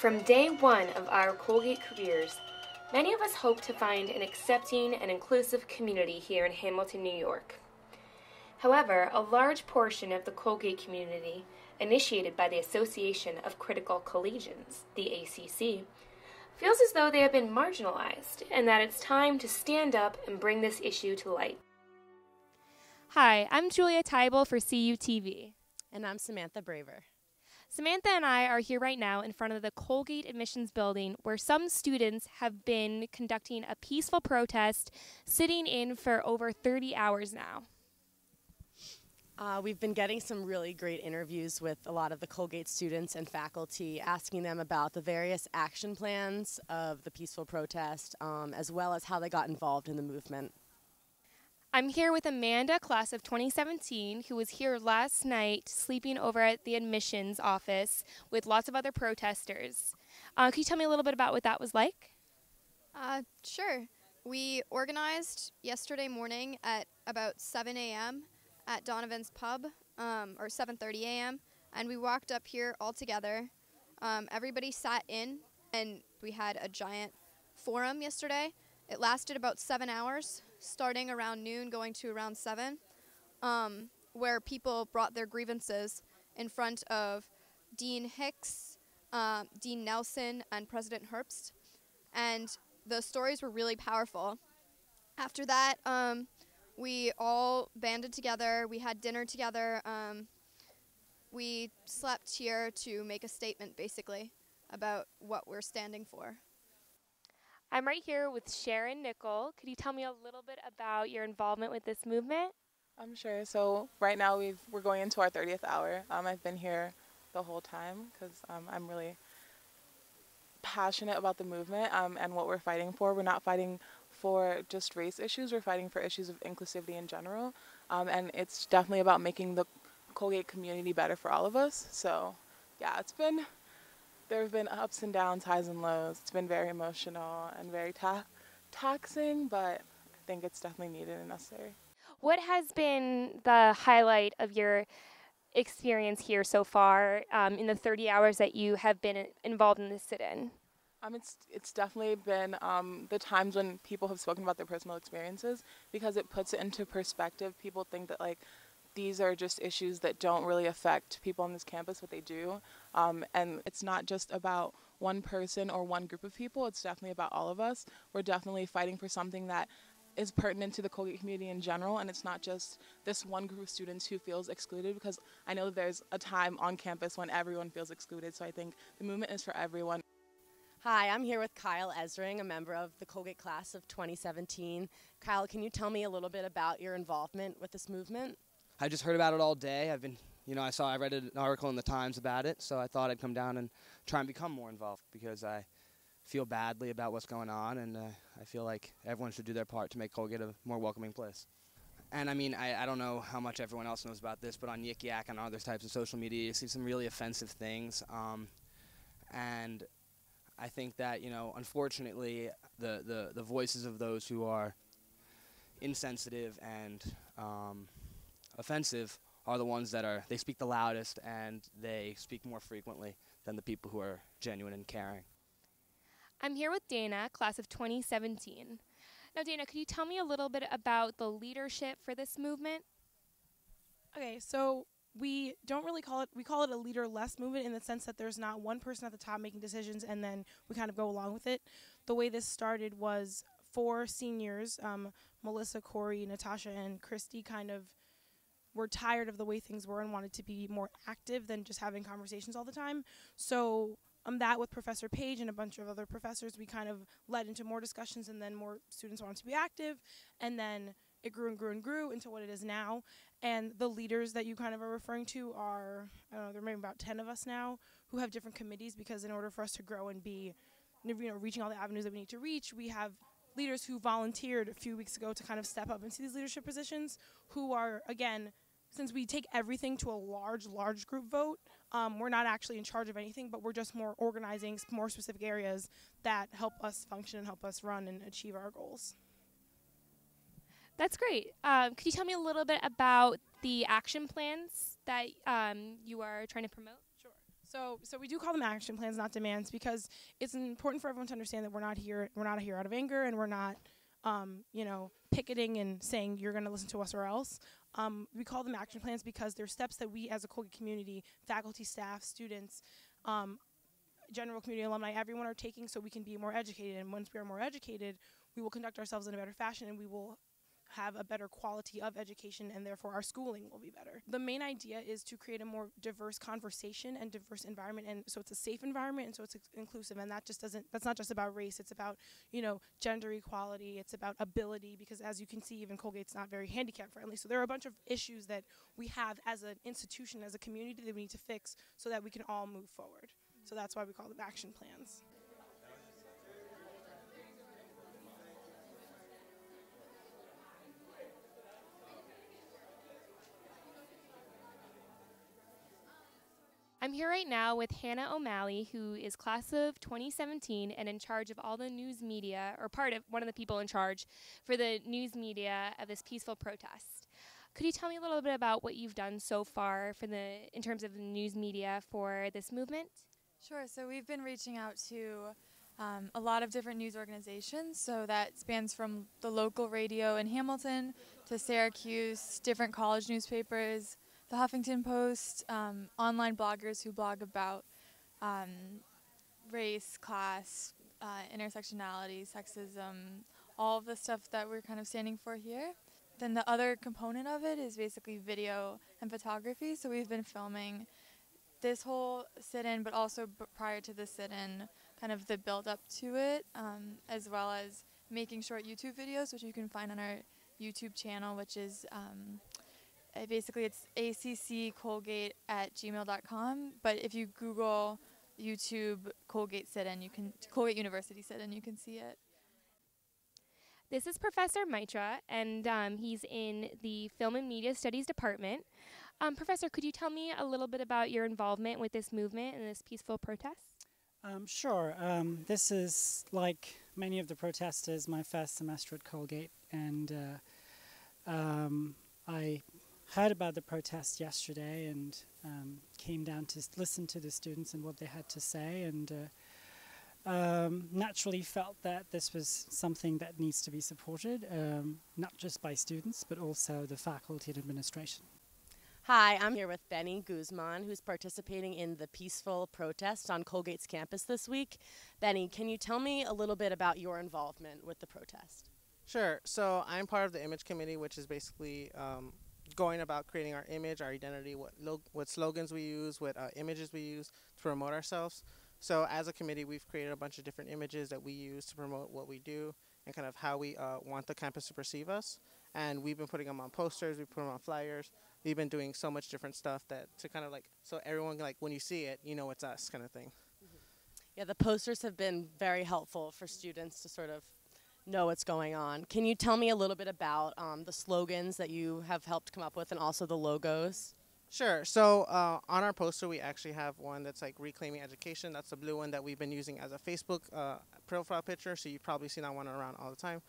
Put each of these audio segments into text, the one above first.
From day one of our Colgate careers, many of us hope to find an accepting and inclusive community here in Hamilton, New York. However, a large portion of the Colgate community, initiated by the Association of Critical Collegians, the ACC, feels as though they have been marginalized and that it's time to stand up and bring this issue to light. Hi, I'm Julia Tybel for CUTV. And I'm Samantha Braver. Samantha and I are here right now in front of the Colgate admissions building where some students have been conducting a peaceful protest, sitting in for over 30 hours now. We've been getting some really great interviews with a lot of the Colgate students and faculty, asking them about the various action plans of the peaceful protest, as well as how they got involved in the movement. I'm here with Amanda, class of 2017, who was here last night sleeping over at the admissions office with lots of other protesters. Can you tell me a little bit about what that was like? Sure. We organized yesterday morning at about 7 a.m. at Donovan's Pub, or 7:30 a.m., and we walked up here all together. Everybody sat in, and we had a giant forum yesterday. It lasted about 7 hours, starting around noon, going to around 7, where people brought their grievances in front of Dean Hicks, Dean Nelson, and President Herbst. And the stories were really powerful. After that, we all banded together. We had dinner together. We slept here to make a statement, basically, about what we're standing for. I'm right here with Sharon Nickel. Could you tell me a little bit about your involvement with this movement? Sure. So right now we're going into our 30th hour. I've been here the whole time because I'm really passionate about the movement and what we're fighting for. We're not fighting for just race issues. We're fighting for issues of inclusivity in general. And it's definitely about making the Colgate community better for all of us. So yeah, there have been ups and downs, highs and lows. It's been very emotional and very taxing, but I think it's definitely needed and necessary. What has been the highlight of your experience here so far in the 30 hours that you have been involved in this sit-in? It's definitely been the times when people have spoken about their personal experiences, because it puts it into perspective. People think that these are just issues that don't really affect people on this campus, but they do. And it's not just about one person or one group of people. It's definitely about all of us. We're definitely fighting for something that is pertinent to the Colgate community in general, and it's not just this one group of students who feels excluded, because I know there's a time on campus when everyone feels excluded. So I think the movement is for everyone. Hi, I'm here with Kyle Esring, a member of the Colgate class of 2017. Kyle, can you tell me a little bit about your involvement with this movement? I just heard about it all day. I read an article in the Times about it, so I thought I'd come down and try and become more involved, because I feel badly about what's going on, and I feel like everyone should do their part to make Colgate a more welcoming place. And I don't know how much everyone else knows about this, but on Yik Yak and other types of social media, you see some really offensive things, and I think that, unfortunately, the voices of those who are insensitive and offensive are the ones that they speak the loudest, and they speak more frequently than the people who are genuine and caring. I'm here with Dana, class of 2017. Now, Dana, could you tell me a little bit about the leadership for this movement? Okay, so we don't really call it a leader-less movement, in the sense that there's not one person at the top making decisions and then we kind of go along with it. The way this started was 4 seniors, Melissa, Corey, Natasha, and Christy, kind of were tired of the way things were and wanted to be more active than just having conversations all the time. So that with Professor Page and a bunch of other professors, we kind of led into more discussions, and then more students wanted to be active, and then it grew and grew and grew into what it is now. And the leaders that you kind of are referring to are, I don't know, there may be about 10 of us now who have different committees, because in order for us to grow and be, reaching all the avenues that we need to reach, we have leaders who volunteered a few weeks ago to kind of step up into these leadership positions, who are, again, since we take everything to a large group vote, we're not actually in charge of anything, but we're just more organizing more specific areas that help us function and help us run and achieve our goals. That's great. Could you tell me a little bit about the action plans that you are trying to promote? Sure. So we do call them action plans, not demands, because it's important for everyone to understand that we're not here out of anger, and we're not, picketing and saying you're going to listen to us or else. We call them action plans because they're steps that we as a Colgate community, faculty, staff, students, general community alumni, everyone are taking so we can be more educated. And once we are more educated, we will conduct ourselves in a better fashion, and we will have a better quality of education, and therefore our schooling will be better. The main idea is to create a more diverse conversation and diverse environment, and so it's a safe environment, and so it's inclusive, and that's not just about race, it's about, gender equality, it's about ability, because as you can see, even Colgate's not very handicap friendly. So there are a bunch of issues that we have as an institution, as a community, that we need to fix so that we can all move forward. So that's why we call them action plans. I'm here right now with Hannah O'Malley, who is class of 2017 and in charge of all the news media, or one of the people in charge for the news media of this peaceful protest. Could you tell me a little bit about what you've done so far in terms of the news media for this movement? Sure. So we've been reaching out to a lot of different news organizations. So that spans from the local radio in Hamilton to Syracuse, different college newspapers, the Huffington Post, online bloggers who blog about race, class, intersectionality, sexism, all of the stuff that we're kind of standing for here. Then the other component of it is basically video and photography. So we've been filming this whole sit-in, but also prior to the sit-in, kind of the build-up to it, as well as making short YouTube videos, which you can find on our YouTube channel, which is basically it's acccolgate@gmail.com. But if you Google YouTube Colgate sit-in, Colgate University sit-in, you can see it. This is Professor Mitra, and he's in the Film and Media Studies Department. Professor, could you tell me a little bit about your involvement with this movement and this peaceful protest? Sure. This is, like many of the protesters, my first semester at Colgate, and I heard about the protest yesterday and came down to listen to the students and what they had to say, and naturally felt that this was something that needs to be supported, not just by students, but also the faculty and administration. Hi, I'm here with Benny Guzman, who's participating in the peaceful protest on Colgate's campus this week. Benny, can you tell me a little bit about your involvement with the protest? Sure. So I'm part of the image committee, which is basically going about creating our image, our identity, what slogans we use, what images we use to promote ourselves. So as a committee, we've created a bunch of different images that we use to promote what we do and kind of how we want the campus to perceive us. And we've been putting them on posters, we put them on flyers. We've been doing so much different stuff to kind of so everyone, when you see it, you know it's us kind of thing. Mm-hmm. Yeah, the posters have been very helpful for students to sort of know what's going on. Can you tell me a little bit about the slogans that you have helped come up with and also the logos? Sure. So on our poster, we actually have one that's reclaiming education. That's the blue one that we've been using as a Facebook profile picture. So you've probably seen that one around all the time.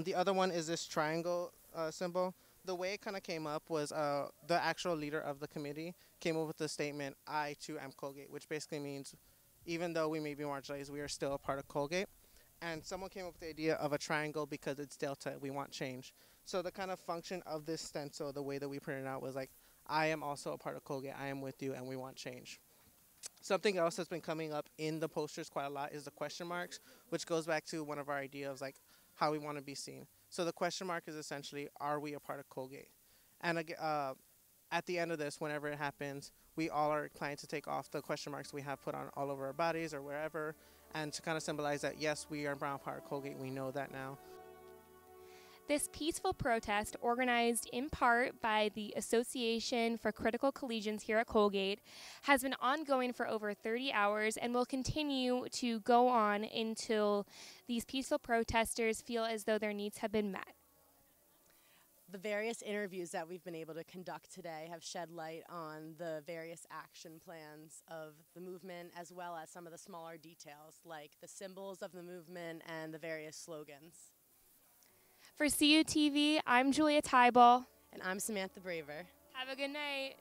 The other one is this triangle symbol. The way it kind of came up was the actual leader of the committee came up with the statement, "I too am Colgate," which basically means even though we may be marginalized, we are still a part of Colgate. And someone came up with the idea of a triangle because it's delta, we want change. So the kind of function of this stencil, the way that we printed it out was I am also a part of Colgate, I am with you, and we want change. Something else that's been coming up in the posters quite a lot is the question marks, which goes back to one of our ideas, how we want to be seen. So the question mark is essentially, are we a part of Colgate? And at the end of this, whenever it happens, we all are inclined to take off the question marks we have put on all over our bodies or wherever, and to kind of symbolize that, yes, we are a brown part of Colgate, we know that now. This peaceful protest, organized in part by the Association for Critical Collegians here at Colgate, has been ongoing for over 30 hours and will continue to go on until these peaceful protesters feel as though their needs have been met. The various interviews that we've been able to conduct today have shed light on the various action plans of the movement, as well as some of the smaller details, like the symbols of the movement and the various slogans. For CUTV, I'm Julia Tybal. And I'm Samantha Braver. Have a good night.